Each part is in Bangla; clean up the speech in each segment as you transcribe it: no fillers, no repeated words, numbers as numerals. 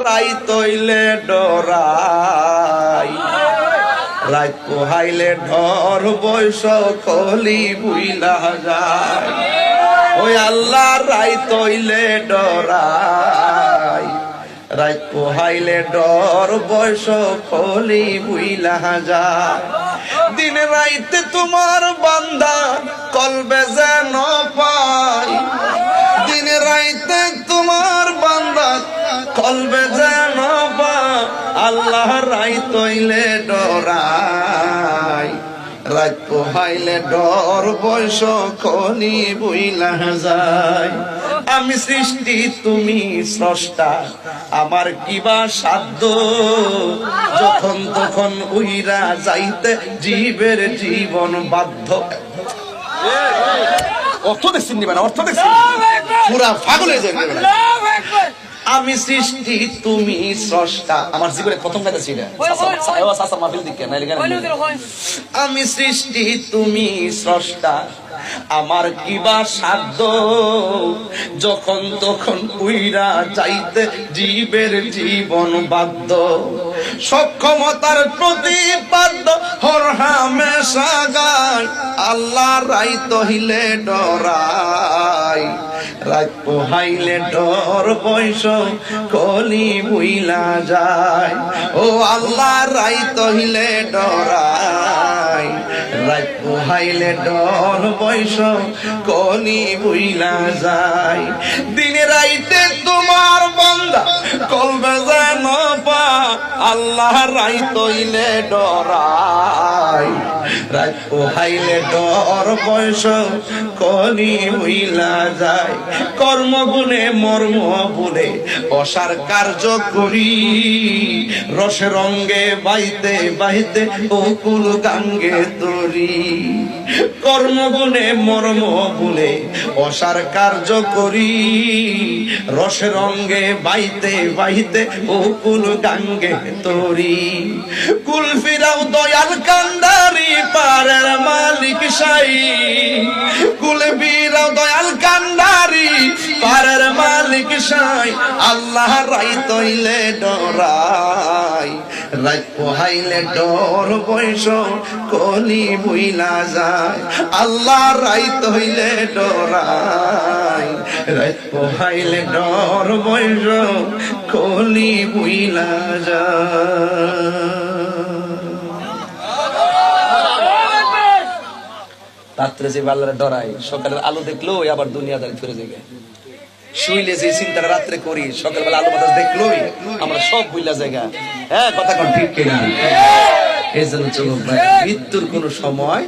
রাইত হইলে ডরাই, রাত পোহাইলে ডর বয়স কলি বুইলা যায়। ওই আল্লাহ রাইত হইলে ডরাই, রাত পোহাইলে ডর বয়স কলি বুইলা যায়। দিন রাইতে তোমার বান্দা কলবে যেন পাই, দিন রাইতে তোমার বান্দা কলবে যেন পাই। আল্লাহ রাইত হইলে ডরাই, রাত পোহাইলে ডর বয়স কলি বুইলা যায়। আমি সৃষ্টি তুমি স্রষ্টা, আমার কিবা সাধ্য, যখন তখন উইরা যাইতে জীবের জীবন বাধ্য। অর্থ দেখছেন নিবেন, অর্থ দেখছেন পুরা পাগল হয়ে যাবে। আমি সৃষ্টি তুমি স্রষ্টা, আমার জীবনে প্রথম কথা ছিল আমি সৃষ্টি তুমি স্রষ্টা, আমার কিবা সাধ্য, যখন তখন উইরা যাইতে জীবের জীবন বাধ্য। সক্ষমতার প্রতিপাদ্য হর হামেশা গায়, আল্লাহ রাইত হইলে ডরাই, রাত পোহাইলে ডর বয়স কলি বুইলা যায়। ও আল্লাহ রাইত হইলে ডরাই, রাত পোহাইলে ডর বয়স কলি বুইলা যায়। দিনে রাইতে তোমার বান্দা কলবে যেন পা, আল্লাহ রাইত হইলে ডরাই, রাত পোহাইলে ডর বয়স কলি বুইলা যায়। কর্মগুণে মর্ম বলে অসার কার্য করি, রসে রঙ্গে বাইতে বাইতে অকুল গাঙ্গে তরি। কর্মগুণে মর্ম বলে অসার কার্য করি, রসে রঙ্গে বাইতে বাইতে অকুল গাঙ্গে তরি। কুল ফিরাও দয়াল কান্দারি পারের মালিক সাই, কুল ফিরাও দয়াল কান্দারি পারের মালিক সাই। আল্লাহ রাইত হইলে ডরাই, রাত পোহাইলে ডর বয়স কলি বুইলা যায়। আল্লাহ রাইত হইলে ডরাই, রাত পোহাইলে ডর বয়স কলি বুইলা যায়। রাত্রে যে আল্লাহরে ডরাই, সকালের আলো দেখলো আবার দুনিয়াদারি ফিরে যায়। শুইলে যে চিন্তাটা রাত্রে করি, সকালবেলা আলো বাতাস দেখলোই আমরা সব বুইলা জায়গা। হ্যাঁ, কথা কোন ঠিক কিনা? এই জন্য চলো ভাই, মৃত্যুর কোন সময়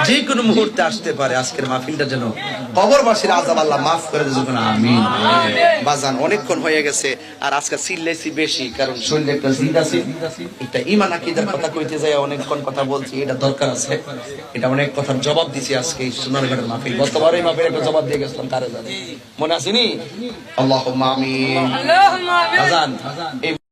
যে কোনো মুহূর্তে আসতে পারে। আজকের মাহফিলটা যেন কবরবাসীর আযাব আল্লাহ মাফ করে দেন, আমিন। বাজান অনেকক্ষণ হয়ে গেছে, আর আজকে চিল্লাইছি বেশি, কারণ শরীরে একটা জিদ আছে, একটা ঈমান আকীদার কথা কইতে যায় অনেকক্ষণ কথা বলছি, এটা দরকার আছে। এটা অনেক কথার জবাব দিছি আজকে সোনারগড়ের মাহফিল। গতবারে এই মাহফিলে একটা জবাব দিয়ে গেছিলাম, কারে জানে মনে আসেনি? আল্লাহুম্মা আমিন। বাজান